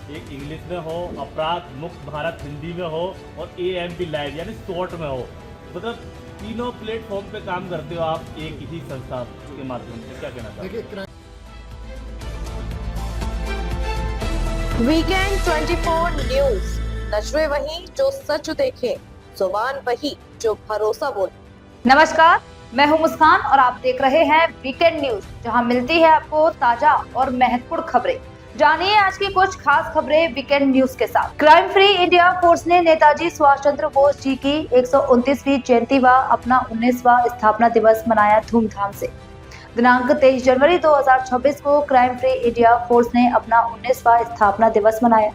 एक इंग्लिश में हो, अपराध मुक्त भारत हिंदी में हो और AMP लाइव यानी शॉर्ट में हो। मतलब तीनों प्लेटफॉर्म पे काम करते हो आप एक ही संस्था के माध्यम से, क्या कहना चाहते हैं? वीकेंड 24 न्यूज, नजरें वही जो सच देखे, जुबान वही जो भरोसा बोले। नमस्कार, मैं हूं मुस्कान और आप देख रहे हैं वीकेंड न्यूज, जहां मिलती है आपको ताजा और महत्वपूर्ण खबरें। जानिए आज की कुछ खास खबरें वीकेंड न्यूज के साथ। क्राइम फ्री इंडिया फोर्स ने नेताजी सुभाष चंद्र बोस जी की 129वीं जयंती व अपना 19वां स्थापना दिवस मनाया धूमधाम से। दिनांक 23 जनवरी 2026 को क्राइम फ्री इंडिया फोर्स ने अपना 19वां स्थापना दिवस मनाया।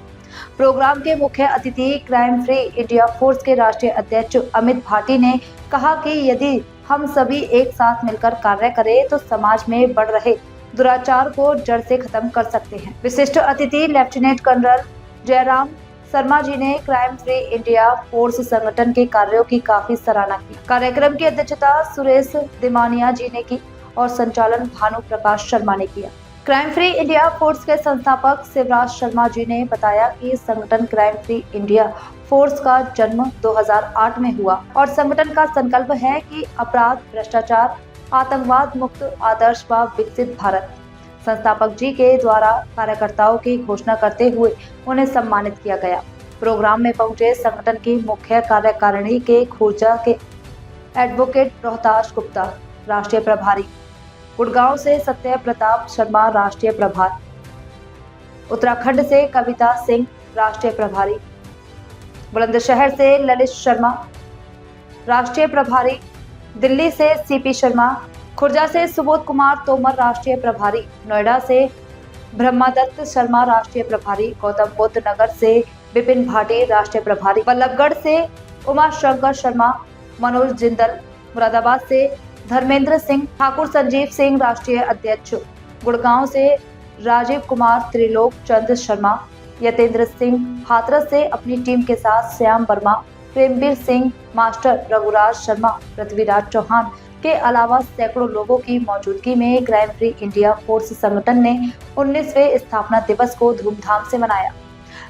प्रोग्राम के मुख्य अतिथि क्राइम फ्री इंडिया फोर्स के राष्ट्रीय अध्यक्ष अमित भाटी ने कहा कि यदि हम सभी एक साथ मिलकर कार्य करें तो समाज में बढ़ रहे दुराचार को जड़ से खत्म कर सकते हैं। विशिष्ट अतिथि लेफ्टिनेंट कर्नल जयराम शर्मा जी ने क्राइम फ्री इंडिया फोर्स संगठन के कार्यों की काफी सराहना की। कार्यक्रम की अध्यक्षता सुरेश दिमानिया जी ने की और संचालन भानु प्रकाश शर्मा ने किया। क्राइम फ्री इंडिया फोर्स के संस्थापक शिवराज शर्मा जी ने बताया कि संगठन क्राइम फ्री इंडिया फोर्स का जन्म 2008 में हुआ और संगठन का संकल्प है कि अपराध, भ्रष्टाचार, आतंकवाद मुक्त आदर्श व विकसित भारत। संस्थापक जी के द्वारा कार्यकर्ताओं की घोषणा करते हुए उन्हें सम्मानित किया गया। प्रोग्राम में पहुंचे संगठन की मुख्य कार्यकारिणी के खुर्जा के एडवोकेट रोहताश गुप्ता राष्ट्रीय प्रभारी, गुड़गांव से सत्य प्रताप शर्मा राष्ट्रीय प्रभार, उत्तराखंड से कविता सिंह राष्ट्रीय प्रभारी, बुलंदशहर से ललित शर्मा राष्ट्रीय प्रभारी, दिल्ली से CP शर्मा, खुर्जा से सुबोध कुमार तोमर राष्ट्रीय प्रभारी, नोएडा से ब्रह्मादत्त शर्मा राष्ट्रीय प्रभारी, गौतम बुद्ध नगर से विपिन भाटी राष्ट्रीय प्रभारी, बल्लभगढ़ से उमा शंकर शर्मा, मनोज जिंदल, मुरादाबाद से धर्मेंद्र सिंह, ठाकुर संजीव सिंह राष्ट्रीय अध्यक्ष, गुड़गांव से राजीव कुमार, त्रिलोक चंद शर्मा, यतेंद्र सिंह, हाथरस से अपनी टीम के साथ श्याम वर्मा, प्रेमवीर सिंह, मास्टर रघुराज शर्मा, पृथ्वीराज चौहान के अलावा सैकड़ों लोगों की मौजूदगी में क्राइम फ्री इंडिया फोर्स संगठन ने 19वें स्थापना दिवस को धूमधाम से मनाया।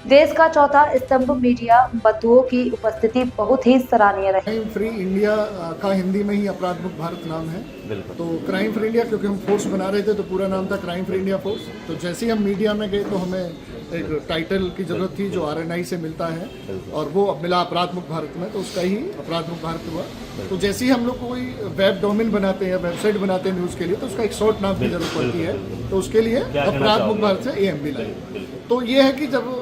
देश का चौथा स्तंभ मीडिया बंधुओं की उपस्थिति बहुत ही सराहनीय रही। क्राइम फ्री इंडिया का हिंदी में ही अपराध मुक्त भारत नाम है। तो क्राइम फ्री इंडिया, क्योंकि हम फोर्स बना रहे थे तो पूरा नाम था क्राइम फ्री इंडिया फोर्स। तो जैसे ही हम मीडिया में गए तो हमें एक टाइटल की जरूरत थी जो RNI से मिलता है और वो अब मिला अपराध मुक्त भारत में, तो उसका ही अपराध मुक्त भारत हुआ। तो जैसे ही हम लोग कोई वेब डोमेन बनाते हैं, वेबसाइट बनाते हैं न्यूज़ के लिए, तो उसका एक शॉर्ट नाम की जरूरत पड़ती है। तो उसके लिए अपराध मुक्त भारत से AMP लाए। तो ये है कि जब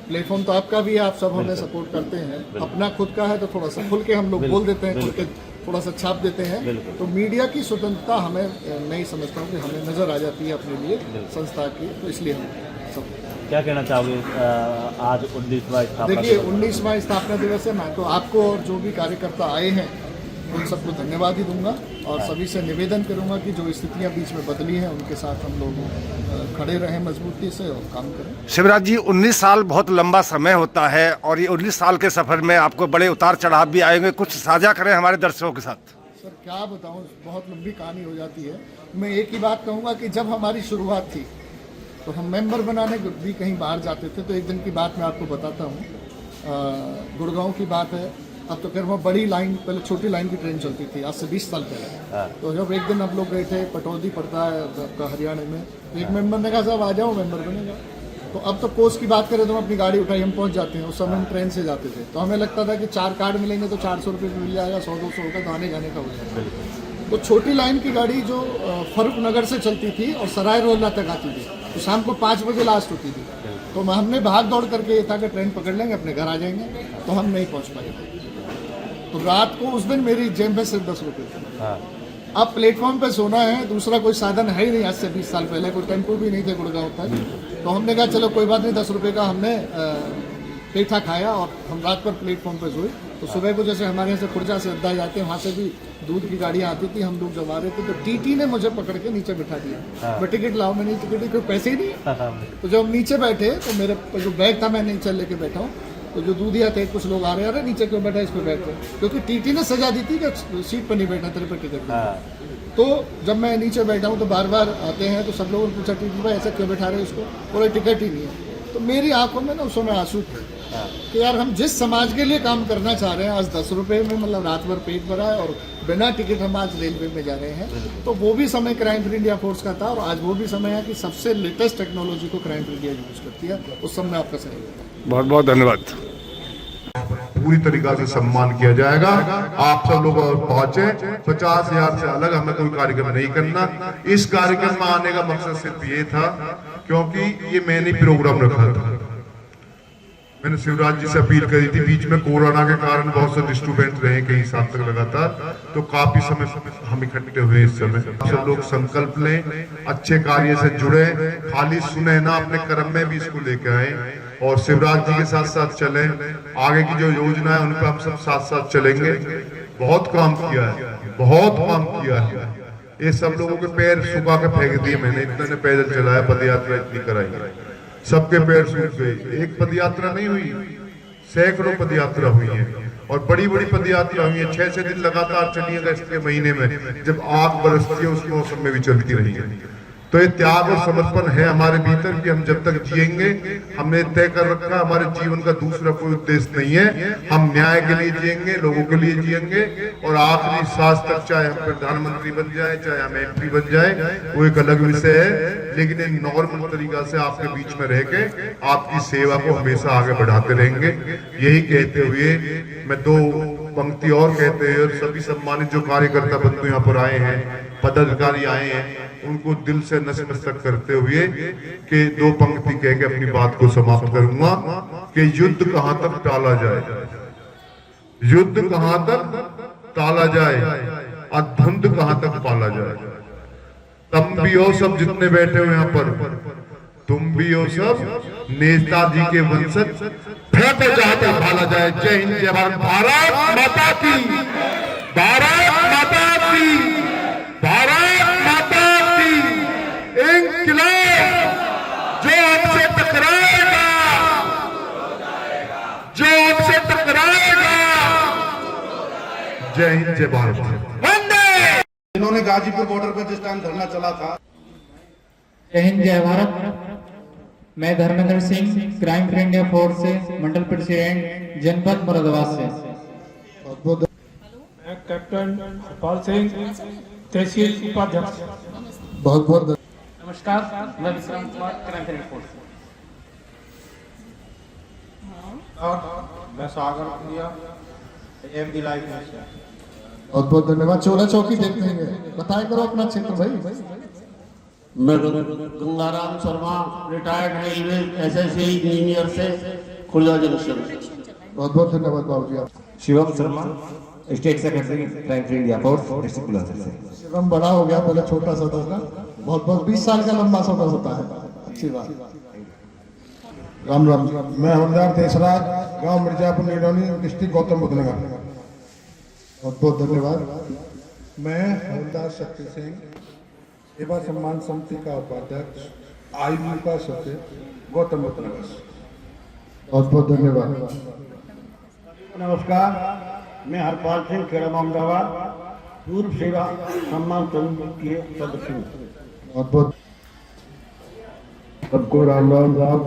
प्लेटफॉर्म तो आपका भी है, आप सब हमें सपोर्ट करते हैं, अपना खुद का है तो थोड़ा सा खुल के हम लोग बोल देते हैं, खुल के थोड़ा सा छाप देते हैं। तो मीडिया की स्वतंत्रता हमें नहीं समझता हूँ कि हमें नज़र आ जाती है अपने लिए संस्था की, तो इसलिए हम सब। क्या कहना चाहोगे आज 19वां स्थापना? देखिए 19वां स्थापना दिवस है। मैं तो आपको और जो भी कार्यकर्ता आए हैं उन सबको धन्यवाद ही दूंगा और सभी से निवेदन करूंगा कि जो स्थितियां बीच में बदली हैं उनके साथ हम लोग खड़े रहें मजबूती से और काम करें। शिवराज जी, 19 साल बहुत लंबा समय होता है और ये 19 साल के सफर में आपको बड़े उतार चढ़ाव भी आएंगे, कुछ साझा करें हमारे दर्शकों के साथ। सर क्या बताऊं, बहुत लंबी कहानी हो जाती है। मैं एक ही बात कहूँगा कि जब हमारी शुरुआत थी तो हम मेंबर बनाने भी कहीं बाहर जाते थे। तो एक दिन की बात मैं आपको बताता हूँ, गुड़गांव की बात है। अब तो खैर वहाँ बड़ी लाइन, पहले छोटी लाइन की ट्रेन चलती थी आज से 20 साल पहले। तो जब एक दिन हम लोग गए थे, पटौदी पड़ता है आपका हरियाणा में, तो एक मेंबर ने कहा साहब आ जाओ मेंबर बनेगा। तो अब तो कोस की बात करें तो हम अपनी गाड़ी उठाई, हम पहुँच जाते हैं। उस समय हम ट्रेन से जाते थे तो हमें लगता था कि 4 कार्ड मिलेंगे तो 400 रुपये मिल जाएगा, 100-200 होगा तो आने जाने का हो जाएगा। तो छोटी लाइन की गाड़ी जो फरूख नगर से चलती थी और सराय रोहिल्ला तक आती थी, तो शाम को 5 बजे लास्ट होती थी। तो हमने भाग दौड़ करके ये था कि ट्रेन पकड़ लेंगे, अपने घर आ जाएंगे, तो हम नहीं पहुँच पाए। तो रात को उस दिन मेरी जेब में सिर्फ 10 रुपये थे। अब प्लेटफॉर्म पे सोना है, दूसरा कोई साधन है ही नहीं। आज से 20 साल पहले कोई टेम्पो भी नहीं थे गुड़गांव तक। तो हमने कहा चलो कोई बात नहीं, 10 रुपये का हमने पेठा खाया और हम रात पर प्लेटफॉर्म पे सोए। तो सुबह को जैसे हमारे यहाँ से खुर्जा से अड्डा जाते हैं, वहाँ से भी दूध की गाड़ियाँ आती थी। हम लोग जब आ रहे थे तो TT ने मुझे पकड़ के नीचे बिठा दिया। मैं टिकट लाओ, मैंने टिकट कोई पैसे ही नहीं। तो जब हम नीचे बैठे तो मेरे जो बैग था मैं नीचे लेके बैठा हूँ। तो जो दूधिया थे कुछ लोग आ रहे हैं, अरे नीचे क्यों बैठा, इस पर बैठ रहे, क्योंकि TT ने सजा दी थी कि सीट पर नहीं बैठना, तेरे पर टिकट। तो जब मैं नीचे बैठा हूँ तो बार बार आते हैं तो सब लोगों ने पूछा TT भाई ऐसा क्यों बैठा रहे हैं इसको, बोले टिकट ही नहीं है। तो मेरी आंखों में ना उस समय आंसू थे कि यार हम जिस समाज के लिए काम करना चाह रहे हैं, आज 10 रुपए में मतलब रात भर पेट भरा है और बिना टिकट हम आज रेलवे में जा रहे हैं। तो वो भी समय क्राइम फ्री इंडिया फोर्स का था और आज वो भी समय है कि सबसे लेटेस्ट टेक्नोलॉजी को क्राइम फ्री इंडिया यूज करती है। उस समय आपका सहयोग। बहुत बहुत धन्यवाद। पूरी तरीका से सम्मान किया जाएगा। आप सब लोग और पहुंचे। 50,000 से अलग हमें कोई कार्यक्रम नहीं करना। इस कार्यक्रम में आने का मकसद सिर्फ ये था क्योंकि ये मैंने प्रोग्राम रखा था। मैंने शिवराज जी से अपील करी थी, बीच में कोरोना के कारण बहुत से डिस्टर्बेंस रहे कई साल तक लगातार, तो काफी समय हम इकट्ठे हुए। इस समय सब लोग संकल्प लें, अच्छे कार्य से जुड़े, खाली सुने ना, अपने कर्म में भी इसको लेके आए और शिवराज जी के साथ साथ चले। आगे की जो योजना है उन पर हम सब साथ साथ चलेंगे। बहुत काम किया है, बहुत काम किया है। ये सब लोगों के पैर सुखा के फेंक दिए मैंने, इतने ने पैदल चलाया, पदयात्रा इतनी कराई, सबके पैर सूख गए। एक पदयात्रा नहीं हुई, सैकड़ों पदयात्रा हुई है और बड़ी बड़ी पदयात्रा हुई है। 6 दिन लगातार चली है अगस्त के महीने में, जब आग बरसती है उस मौसम में भी चलती रही है। तो ये त्याग और समर्पण है हमारे भीतर कि हम जब तक जिएंगे, हमने तय कर रखा, हमारे जीवन का दूसरा कोई उद्देश्य नहीं है। हम न्याय के लिए जिएंगे, लोगों के लिए जिएंगे और आखिरी सांस तक, चाहे हम प्रधानमंत्री बन जाए, चाहे हम MP बन जाए, वो एक अलग विषय है। लेकिन एक नॉर्मल तरीका से आपके बीच में रह के आपकी सेवा को हमेशा आगे बढ़ाते रहेंगे। यही कहते हुए मैं 2 पंक्ति और कहते हुए, सभी सम्मानित जो कार्यकर्ता बंधु यहाँ पर आए हैं, पदाधिकारी आए हैं, उनको दिल से नतमस्तक करते हुए कि 2 पंक्ति कह के अपनी बात को समाप्त करूंगा कि युद्ध कहां तक टाला जाए, युद्ध कहां तक टाला जाए और धुंध कहां तक पाला जाए। तुम भी हो सब जितने बैठे हो यहाँ पर, तुम भी हो सब नेताजी के वंशज, फेंको जाते भाला जाए। जय हिंद, जय भारत, भारत माता की, भारत माता की, भारत माता की। इंकलाब जो हमसे टकराएगा, जो हमसे टकराएगा, जय हिंद, जय भारत। वंदे। इन्होंने गाजीपुर बॉर्डर पर जिस टाइम धरना चला था। जय हिंद, जय भारत। मैं Dharmendra Singh, crime free India force से मंडल प्रेसिडेंट, जनपद मुरादाबाद से। मैं कैप्टन हरपाल सिंह, तहसील उपाध्यक्ष। बहुत बहुत नमस्कार, मैं Vikram Kumar, crime free India force से। और मैं सागर इंडिया AMD लाइव से। बहुत बहुत धन्यवाद। चोला चौकी देखते हैं, बताया करो अपना क्षेत्र भाई। मैं Gangaram Sharma, retired railway SSC engineer से, खुला जंक्शन। बहुत बहुत धन्यवाद बाबू जी। आप Shivam Sharma, state secretary, crime free India force, district Bulandshahr से। शिवम बड़ा हो गया, पहले छोटा सा था। बहुत बहुत 20 साल का लंबा सफर होता है, अच्छी बात। राम राम। मैं हवलदार तेसरा, गांव मिर्जापुर निडौनी, डिस्ट्रिक्ट गौतम बुद्ध नगर। बहुत बहुत धन्यवाद। मैं हवलदार शक्ति सिंह, सेवा सम्मान समिति का उपाध्यक्ष, IU का सचिव, गौतम बुद्ध नगर। बहुत बहुत धन्यवाद। नमस्कार, मैं हरपाल सिंह, खेड़ा अहमदाबाद, पूर्व सेवा सम्मान समिति के सदस्य हूँ। बहुत बहुत सबको राम राम साहब।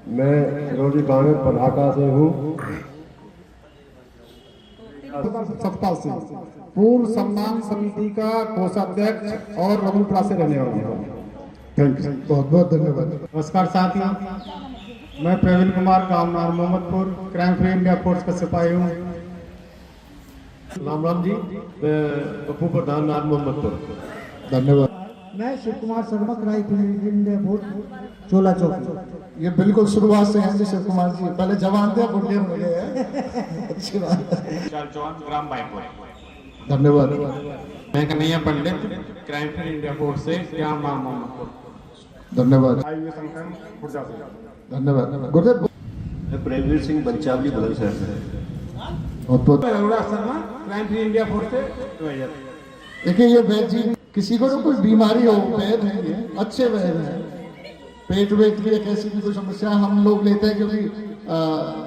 मैं फिरोजी कांग्रेस पनाका से हूँ। सप्ताह से पूर्व सम्मान समिति का कोषाध्यक्ष और रघुपुरा से रहने वाला हूँ। थैंक यू, बहुत बहुत धन्यवाद। नमस्कार साथियों, मैं प्रवीण कुमार, कामनार Mohammadpur, crime free India force का सिपाही हूँ। राम राम जी, मैं पप्पू प्रधान, नार मोहम्मदपुर। धन्यवाद। मैं Shiv Kumar Sharma, crime free India force, Chola चौकी। ये बिल्कुल शुरुआत से हैं जी शिव कुमार जी, पहले जवान थे, बुढ़े हो गए हैं। अच्छी बात है। ग्राम बाईपुर। धन्यवाद। मैं कन्हैया पंडित, क्राइम फ्री इंडिया फोर्स से, ग्राम मोहम्मदपुर। धन्यवाद। धन्यवाद। गुरुदेव। मैं प्रेमवीर सिंह, बंचावली बुलंदशहर से। बहुत बहुत Sharma, crime free India force से। देखिए ये वैद्य जी, किसी को तो कोई बीमारी हो, वैद्य है, ये अच्छे वैद्य हैं। पेट वेट की एक ऐसी कोई समस्या हम लोग लेते हैं क्योंकि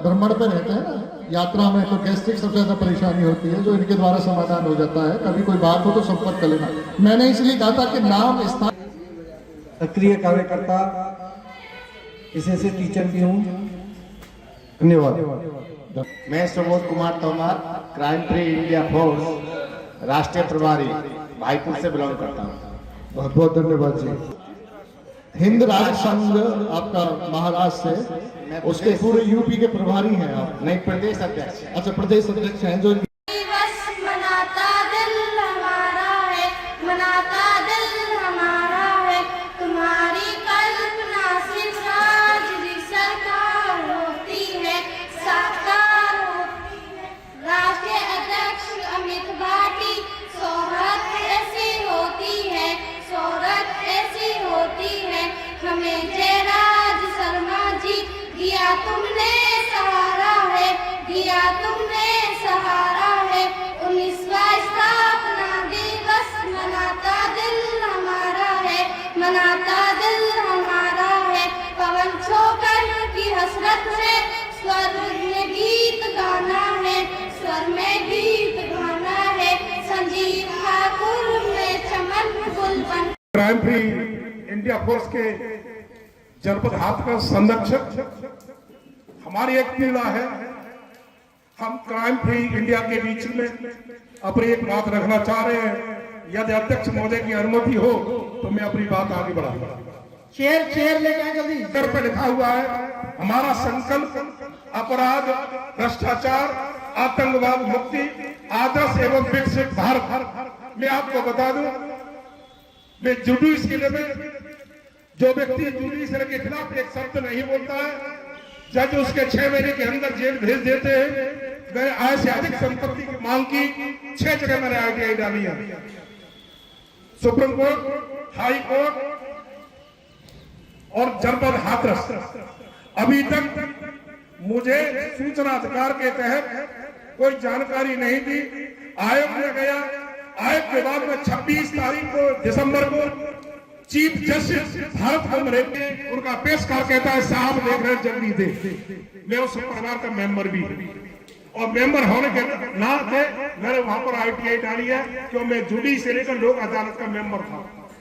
भ्रमण पे रहते हैं ना, यात्रा में, तो गैस्ट्रिक सबसे ज्यादा परेशानी होती है, जो इनके द्वारा समाधान हो जाता है। कभी कोई बात हो तो संपर्क कर लेना। मैंने इसलिए कहा था कि नाम स्थान। सक्रिय कार्यकर्ता एसएससी टीचर भी हूँ। धन्यवाद। मैं Subodh Kumar Tomar, crime free India force राष्ट्रीय प्रभारी भाईपुर से बिलोंग करता हूँ। बहुत बहुत धन्यवाद जी। हिंद राज्य संघ आपका महाराष्ट्र से, उसके पूरे यूपी के प्रभारी हैं आप? नहीं, प्रदेश अध्यक्ष। अच्छा, प्रदेश अध्यक्ष हैं। जो मनाता दिल हमारा है, मनाता दिल हमारा है, तुम्हारी कल्पना सिर्फ राज सरकार होती है, साकार होती है। राष्ट्रीय अध्यक्ष अमित भाटी, शोहरत ऐसी होती है, शोहरत ऐसी होती है, हमें जयराज शर्मा जी दिया तुमने सहारा है, दिया तुमने सहारा है। 19वां स्थापना दिवस मनाता दिल हमारा है, मनाता दिल हमारा है। पवन छोकर की हसरत से स्वर में गीत गाना है, स्वर में गीत गाना है। संजीव ठाकुर में चमन गुलबन। क्राइम फ्री इंडिया फोर्स के जनपद हाथरस संरक्षक, हमारी एक पीड़ा है। हम क्राइम फ्री इंडिया के बीच में अपनी एक बात रखना चाह रहे हैं। यदि अध्यक्ष महोदय की अनुमति हो तो मैं अपनी बात आगे बढ़ाऊंगा। चेयर लेके आए जल्दी। सर पे लिखा हुआ है हमारा संकल्प अपराध, भ्रष्टाचार, आतंकवाद मुक्ति, आदर्श एवं विकसित भारत। मैं आपको बता दूं, मैं जुडिशरी में जो व्यक्ति जुडिशरी के खिलाफ एक शब्द नहीं बोलता है, जज उसके 6 महीने के अंदर जेल भेज देते हैं। मैंने आय से अधिक संपत्ति की मांग की, 6 जगह मैंने आरटीआई डाली है। सुप्रीम कोर्ट, हाई कोर्ट और जनपद हाथरस। अभी तक मुझे सूचना अधिकार के तहत कोई जानकारी नहीं दी। आयोग में गया, आयोग के बाद में 26 तारीख को दिसंबर को चीफ जस्टिस भारत को रहते उनका पेशकार कहता है साहब देख रहे जल्दी दे। मैं उस परिवार का मेंबर भी और मेंबर होने के नाते मैंने वहां पर आईटीआई डाली है, क्यों मैं जुडिशरी का लोक अदालत का मेंबर था।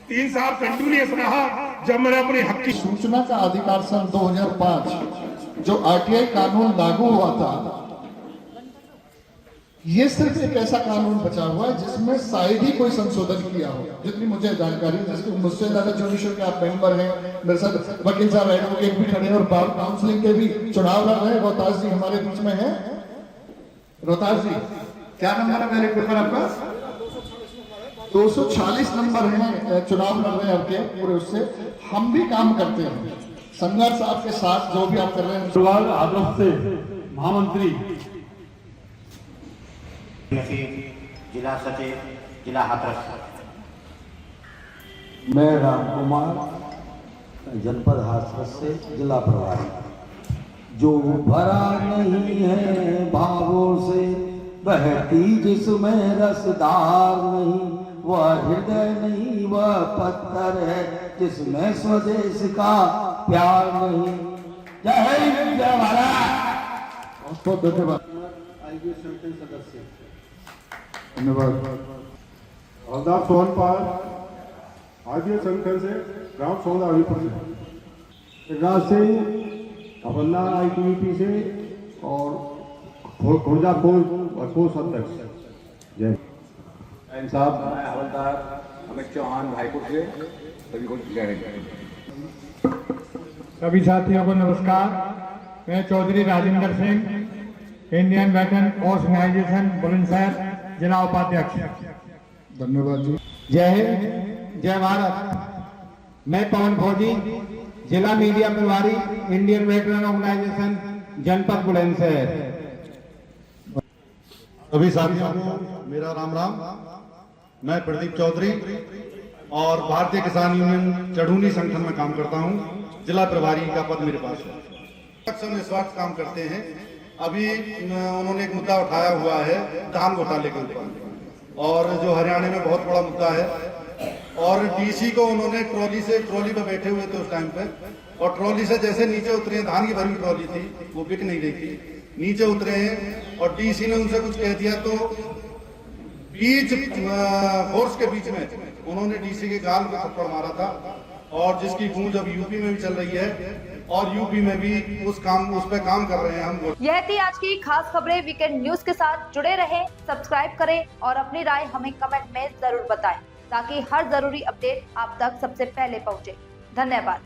3 साल कंटिन्यूस रहा। जब मैंने अपनी हक की सूचना का अधिकार सन 2005 जो आरटीआई कानून लागू हुआ था, ये सिर्फ एक ऐसा कानून बचा हुआ है जिसमें शायद ही कोई संशोधन किया हो, जितनी मुझे जानकारी। जिसके मुझसे ज्यादा जुडिशरी के आप मेंबर हैं, मेरे साथ वकील साहब एडवोकेट भी खड़े हैं और बार काउंसलिंग के भी चुनाव लड़ रहे हैं। रोहतास जी हमारे बीच में है। रोहतास जी, क्या नंबर है मेरे पेपर आपका? 246 नंबर है। चुनाव लड़ रहे हैं आपके पूरे। उससे हम भी काम करते हैं संघर्ष आपके साथ, जो भी आप कर रहे हैं। आदर्श से महामंत्री जिला सचिव, जिला हाथरस। मैं राम कुमार, जनपद हाथरस से जिला प्रभारी। जो भरा नहीं है भावों से, बहती जिसमें रसदार नहीं, वह हृदय नहीं वह पत्थर है, जिसमें स्वदेश का प्यार नहीं। जय हिंद, जय भारत। बहुत धन्यवाद। सदस्य धन्यवाद। हवलदार सोनपाल, आईपीएस संगठन से ग्राम सौदा अलीपुर से, राज सिंह अबन्ना आईटीबीपी से और खुर्जा फोर्स अध्यक्ष। जय साहब, मैं हवलदार अमित चौहान भाईपुर से सभी को सभी साथियों को नमस्कार। मैं Chaudhary Rajendra Singh, Indian veteran organisation Bulandshahr, जिला उपाध्यक्ष। धन्यवाद जी। जय हिंद, जय भारत। मैं पवन फौजी, जिला मीडिया प्रभारी, इंडियन वेटरन ऑर्गेनाइजेशन, जनपद बुलंदशहर। सभी साथियों को मेरा राम राम। मैं प्रदीप चौधरी और भारतीय किसान यूनियन चढ़ूनी संगठन में काम करता हूं। जिला प्रभारी का पद मेरे पास है। निस्वार्थ काम करते हैं। अभी उन्होंने एक मुद्दा उठाया हुआ है धान घोटाले के ऊपर, और जो हरियाणा में बहुत बड़ा मुद्दा है। और डीसी को उन्होंने ट्रॉली पे बैठे हुए थे उस टाइम पे, और ट्रॉली से जैसे नीचे उतरे, धान की भरी ट्रॉली थी, वो बिक नहीं रही थी, नीचे उतरे हैं और डीसी ने उनसे कुछ कह दिया, तो बीच फोर्स के बीच में उन्होंने डीसी के गाल पे थप्पड़ मारा था, और जिसकी गूंज अब यूपी में भी चल रही है। और यूपी में भी उस पे काम कर रहे हैं हम। यह थी आज की खास खबरें। वीकेंड न्यूज के साथ जुड़े रहें, सब्सक्राइब करें और अपनी राय हमें कमेंट में जरूर बताएं ताकि हर जरूरी अपडेट आप तक सबसे पहले पहुंचे। धन्यवाद।